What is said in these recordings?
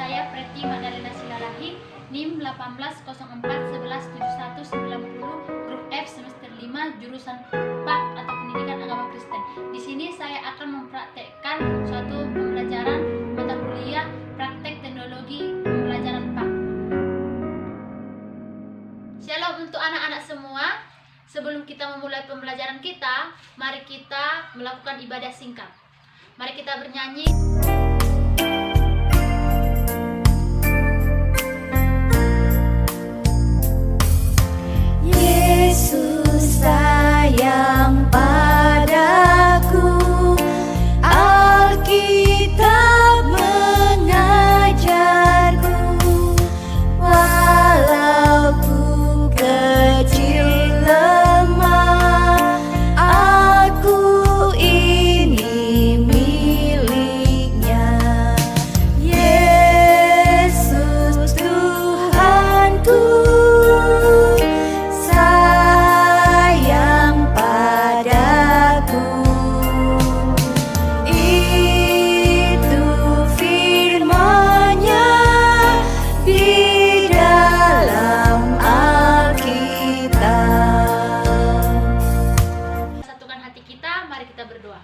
saya Preti Magdalena Silalahi, NIM 1804117190, grup F semester 5, jurusan PAK atau Pendidikan Agama Kristen. Di sini saya akan mempraktekkan suatu pembelajaran mata kuliah praktek teknologi pembelajaran PAK. Shalom untuk anak-anak semua. Sebelum kita memulai pembelajaran kita, mari kita melakukan ibadah singkat. Mari kita bernyanyi. Yesus sayang padaku, Alkitab mengajarku, walau ku kecil lemah, aku ini miliknya. Yesus Tuhanku sayang padaku, itu firman-Nya di dalam Alkitab. Satukan hati kita, mari kita berdoa.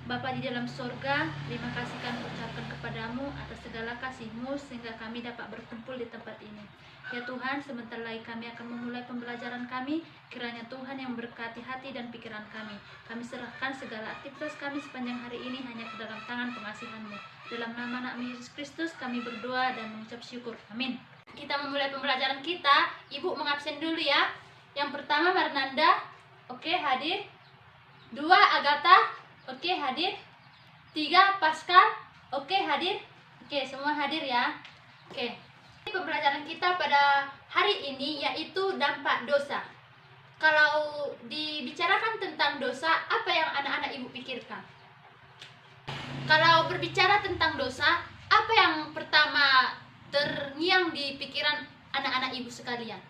Bapa di dalam surga, terima kasih kami ucapkan kepadamu atas segala kasih-Mu sehingga kami dapat berkumpul di tempat ini. Ya Tuhan, sebentar lagi kami akan memulai pembelajaran kami. Kiranya Tuhan yang memberkati hati dan pikiran kami. Kami serahkan segala aktivitas kami sepanjang hari ini hanya ke dalam tangan pengasihan-Mu. Dalam nama anak Yesus Kristus kami berdoa dan mengucap syukur. Amin. Kita memulai pembelajaran kita. Ibu mengabsen dulu ya. Yang pertama Marnanda. Oke, hadir. 2 Agatha. Oke, hadir. 3 Pascal. Oke, hadir. Oke, semua hadir ya. Oke. Pembelajaran kita pada hari ini yaitu dampak dosa. Kalau dibicarakan tentang dosa, apa yang anak-anak ibu pikirkan? Kalau berbicara tentang dosa, apa yang pertama terngiang di pikiran anak-anak ibu sekalian?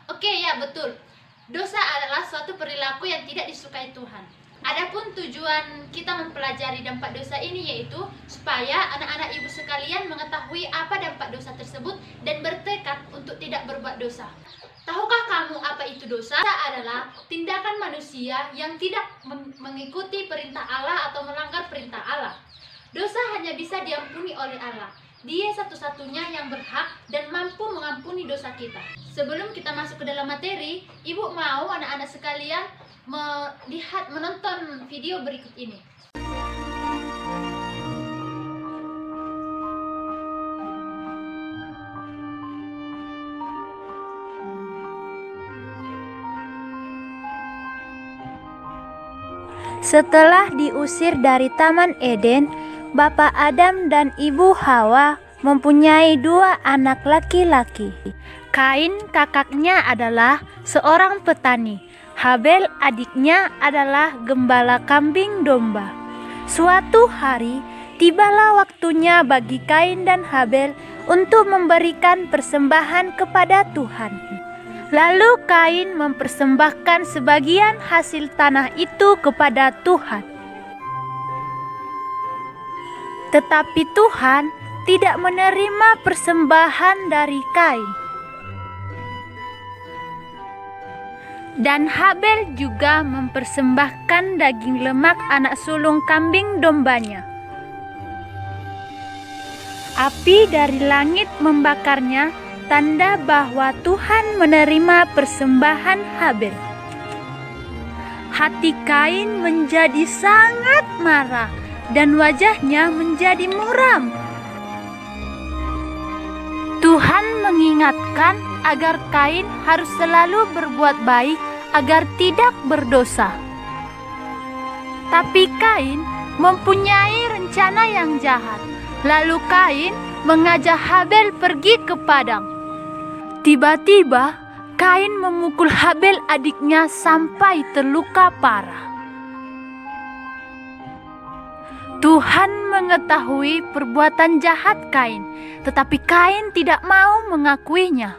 Oke, ya betul. Dosa adalah suatu perilaku yang tidak disukai Tuhan. Adapun tujuan kita mempelajari dampak dosa ini yaitu supaya anak-anak ibu sekalian mengetahui apa dampak dosa tersebut dan bertekad untuk tidak berbuat dosa. Tahukah kamu apa itu dosa? Dosa adalah tindakan manusia yang tidak mengikuti perintah Allah atau melanggar perintah Allah. Dosa hanya bisa diampuni oleh Allah. Dia satu-satunya yang berhak dan mampu mengampuni dosa kita. Sebelum kita masuk ke dalam materi, ibu mau anak-anak sekalian menonton video berikut ini. Setelah diusir dari Taman Eden, Bapak Adam dan Ibu Hawa mempunyai 2 anak laki-laki. Kain kakaknya adalah seorang petani. Habel adiknya adalah gembala kambing domba. Suatu hari, tibalah waktunya bagi Kain dan Habel untuk memberikan persembahan kepada Tuhan. Lalu Kain mempersembahkan sebagian hasil tanah itu kepada Tuhan. Tetapi Tuhan tidak menerima persembahan dari Kain. Dan Habel juga mempersembahkan daging lemak anak sulung kambing dombanya. Api dari langit membakarnya, tanda bahwa Tuhan menerima persembahan Habel. Hati Kain menjadi sangat marah dan wajahnya menjadi muram. Tuhan mengingatkan agar Kain harus selalu berbuat baik agar tidak berdosa. Tapi Kain mempunyai rencana yang jahat. Lalu Kain mengajak Habel pergi ke padang. Tiba-tiba Kain memukul Habel adiknya sampai terluka parah. Tuhan mengetahui perbuatan jahat Kain, tetapi Kain tidak mau mengakuinya.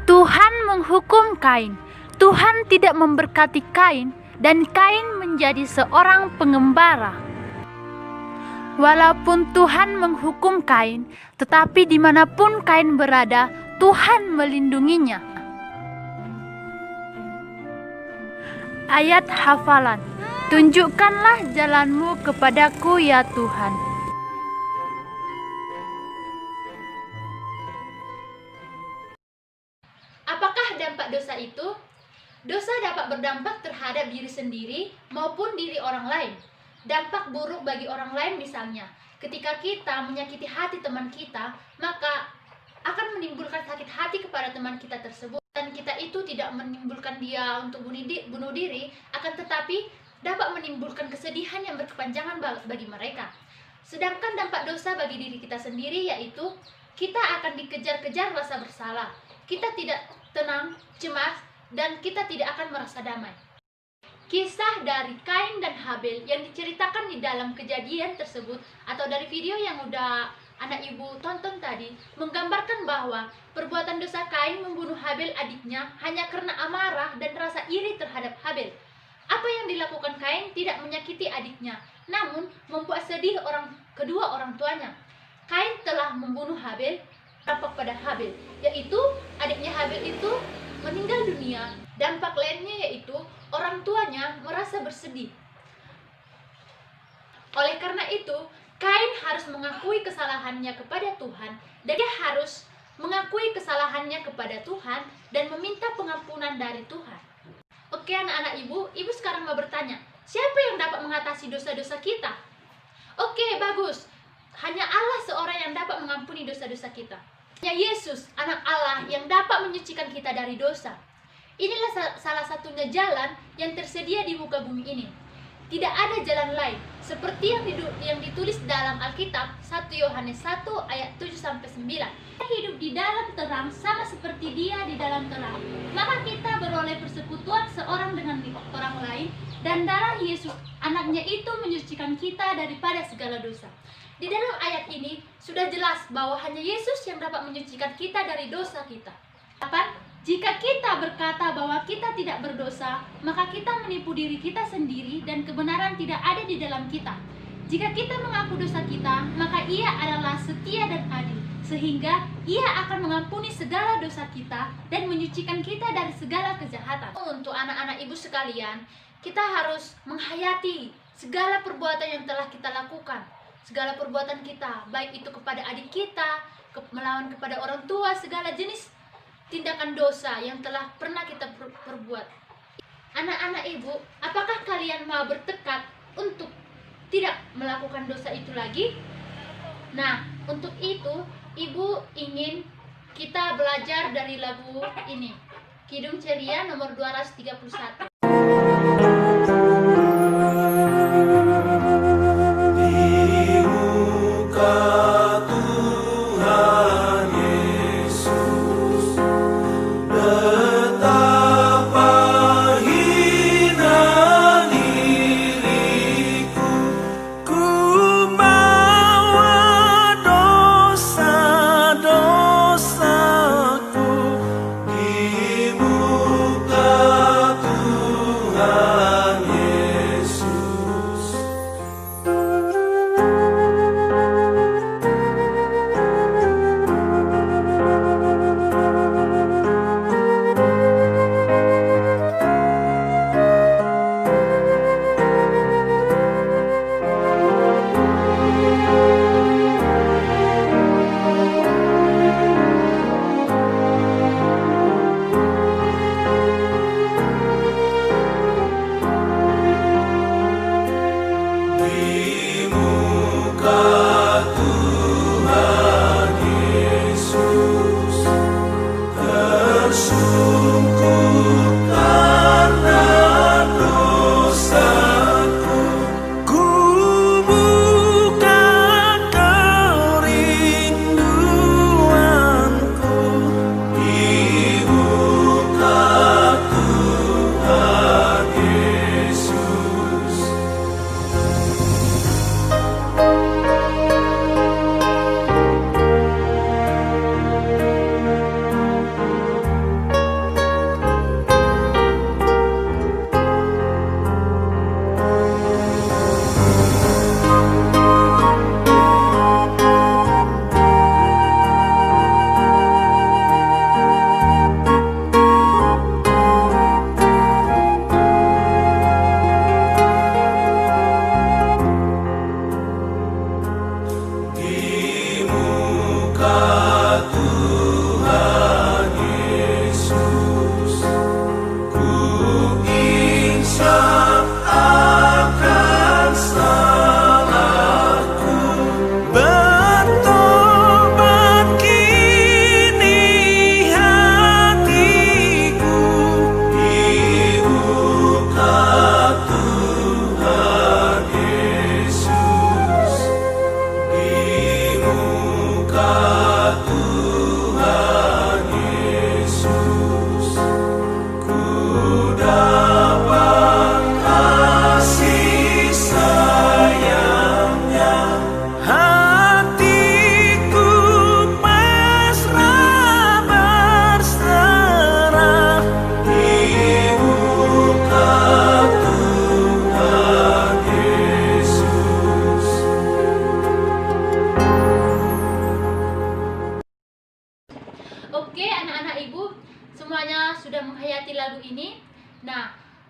Tuhan menghukum Kain. Tuhan tidak memberkati Kain dan Kain menjadi seorang pengembara. Walaupun Tuhan menghukum Kain, tetapi dimanapun Kain berada, Tuhan melindunginya. Ayat hafalan. Tunjukkanlah jalanmu kepadaku ya Tuhan. Apakah dampak dosa itu? Dosa dapat berdampak terhadap diri sendiri maupun diri orang lain. Dampak buruk bagi orang lain misalnya, ketika kita menyakiti hati teman kita, maka akan menimbulkan sakit hati kepada teman kita tersebut. Dan kita itu tidak menimbulkan dia untuk bunuh diri, akan tetapi dapat menimbulkan kesedihan yang berkepanjangan bagi mereka. Sedangkan dampak dosa bagi diri kita sendiri yaitu kita akan dikejar-kejar rasa bersalah. Kita tidak tenang, cemas, dan kita tidak akan merasa damai. Kisah dari Kain dan Habel yang diceritakan di dalam kejadian tersebut atau dari video yang udah anak ibu tonton tadi menggambarkan bahwa perbuatan dosa Kain membunuh Habel adiknya hanya karena amarah dan rasa iri terhadap Habel. Apa yang dilakukan Kain tidak menyakiti adiknya, namun membuat sedih kedua orang tuanya. Kain telah membunuh Habel, dampak pada Habel, yaitu adiknya Habel itu meninggal dunia. Dampak lainnya yaitu orang tuanya merasa bersedih. Oleh karena itu, Kain harus mengakui kesalahannya kepada Tuhan, dan dia harus mengakui kesalahannya kepada Tuhan dan meminta pengampunan dari Tuhan. Oke anak-anak ibu sekarang mau bertanya, siapa yang dapat mengatasi dosa-dosa kita? Oke, bagus. Hanya Allah seorang yang dapat mengampuni dosa-dosa kita. Hanya Yesus, anak Allah, yang dapat menyucikan kita dari dosa. Inilah salah satunya jalan yang tersedia di muka bumi ini. Tidak ada jalan lain, seperti yang ditulis dalam Alkitab 1 Yohanes 1 ayat 7-9. Kita hidup di dalam terang sama seperti dia di dalam terang. Maka kita beroleh persekutuan seorang dengan orang lain, dan darah Yesus, anaknya itu menyucikan kita daripada segala dosa. Di dalam ayat ini sudah jelas bahwa hanya Yesus yang dapat menyucikan kita dari dosa kita. Jika kita berkata bahwa kita tidak berdosa, maka kita menipu diri kita sendiri dan kebenaran tidak ada di dalam kita. Jika kita mengaku dosa kita, maka Ia adalah setia dan adil, sehingga Ia akan mengampuni segala dosa kita dan menyucikan kita dari segala kejahatan. Untuk anak-anak ibu sekalian, kita harus menghayati segala perbuatan yang telah kita lakukan. Segala perbuatan kita, baik itu kepada adik kita, melawan kepada orang tua, segala jenis tindakan dosa yang telah pernah kita perbuat. Anak-anak ibu, apakah kalian mau bertekad untuk tidak melakukan dosa itu lagi? Nah, untuk itu ibu ingin kita belajar dari lagu ini, Kidung Ceria nomor 231. Dosaku di muka Tuhan.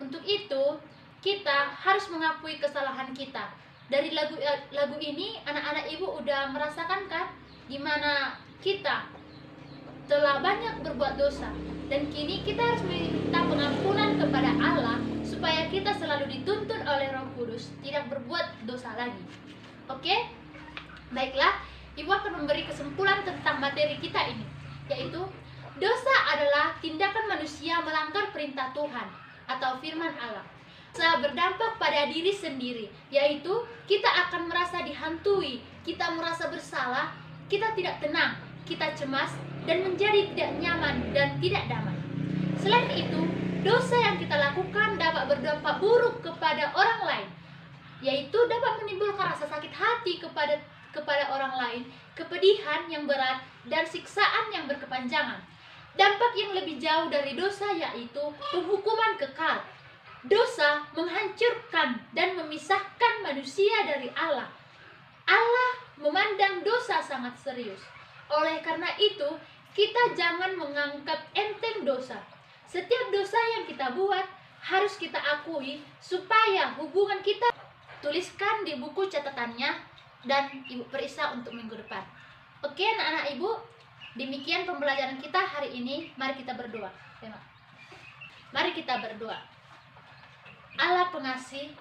Untuk itu, kita harus mengakui kesalahan kita. Dari lagu ini, anak-anak ibu udah merasakan kan gimana kita telah banyak berbuat dosa, dan kini kita harus minta pengampunan kepada Allah supaya kita selalu dituntun oleh Roh Kudus tidak berbuat dosa lagi. Oke? Baiklah, ibu akan memberi kesimpulan tentang materi kita ini, yaitu dosa adalah tindakan manusia melanggar perintah Tuhan atau firman Allah. Dosa berdampak pada diri sendiri, yaitu kita akan merasa dihantui, kita merasa bersalah, kita tidak tenang, kita cemas, dan menjadi tidak nyaman dan tidak damai. Selain itu, dosa yang kita lakukan dapat berdampak buruk kepada orang lain, yaitu dapat menimbulkan rasa sakit hati kepada orang lain, kepedihan yang berat, dan siksaan yang berkepanjangan. Dampak yang lebih jauh dari dosa yaitu penghukuman kekal. Dosa menghancurkan dan memisahkan manusia dari Allah. Allah memandang dosa sangat serius. Oleh karena itu, kita jangan menganggap enteng dosa. Setiap dosa yang kita buat harus kita akui supaya hubungan kita. Tuliskan di buku catatannya dan ibu periksa untuk minggu depan. Oke anak-anak ibu, demikian pembelajaran kita hari ini. Mari kita berdoa. Mari kita berdoa. Allah pengasih,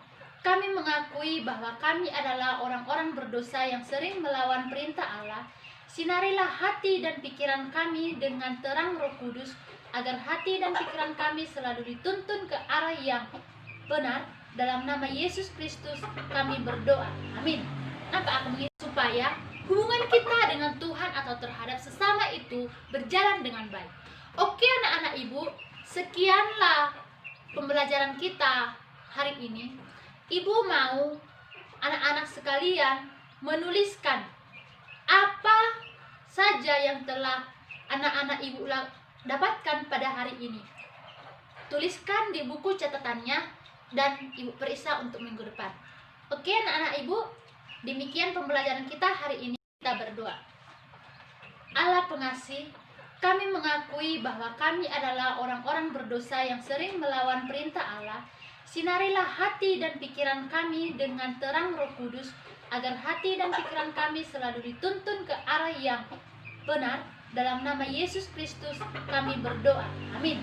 kami mengakui bahwa kami adalah orang-orang berdosa yang sering melawan perintah Allah. Sinarilah hati dan pikiran kami dengan terang Roh Kudus, agar hati dan pikiran kami selalu dituntun ke arah yang benar. Dalam nama Yesus Kristus kami berdoa. Amin. Apa aku mengingat supaya hubungan kita dengan Tuhan atau terhadap sesama itu berjalan dengan baik. Oke anak-anak ibu, sekianlah pembelajaran kita hari ini. Ibu mau anak-anak sekalian menuliskan apa saja yang telah anak-anak ibu dapatkan pada hari ini. Tuliskan di buku catatannya dan ibu periksa untuk minggu depan. Oke anak-anak ibu, demikian pembelajaran kita hari ini. Kita berdoa. Allah pengasih, kami mengakui bahwa kami adalah orang-orang berdosa yang sering melawan perintah Allah. Sinarilah hati dan pikiran kami dengan terang Roh Kudus, agar hati dan pikiran kami selalu dituntun ke arah yang benar. Dalam nama Yesus Kristus kami berdoa. Amin.